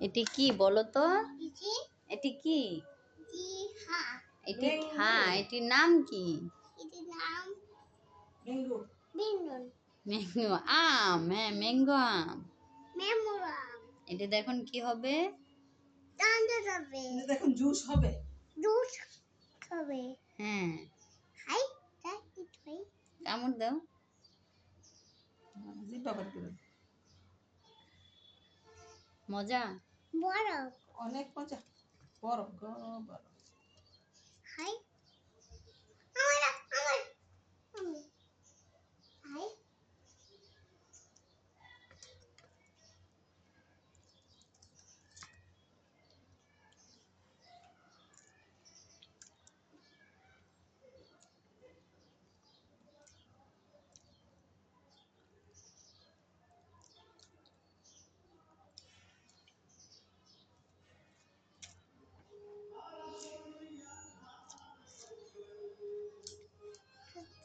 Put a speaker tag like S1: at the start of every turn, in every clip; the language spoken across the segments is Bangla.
S1: এটি কি বলো তো?
S2: ইজি
S1: এটি কি?
S2: জি হা
S1: এটি হ্যাঁ, এটির নাম কি?
S2: এটির নাম ম্যাঙ্গো
S1: ম্যাঙ্গো আম। হ্যাঁ, ম্যাঙ্গো আম।
S2: মেমোরাম
S1: এটা দেখুন কি হবে?
S2: টান্ডা যাবে
S3: এটা দেখুন জুস হবে।
S2: জুস খাবে
S1: হ্যাঁ,
S2: হাই দেখ তুই
S1: কামড় দাও।
S3: জিব্বা বার করে।
S1: মজা?
S2: বড়
S3: অনেক মজা। বরফ গো বরফ।
S2: হাই আমার আমি হাই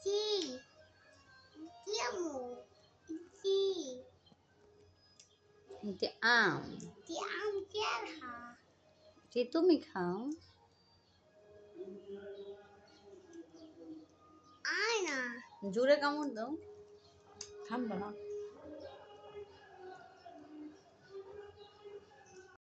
S2: জি জি আমু জি
S1: এটি আম।
S2: জি আম চার হা
S1: এটি তুমি খাও।
S2: আয় না
S1: জোরে কামড় দাও।
S3: ঠান্ডা না।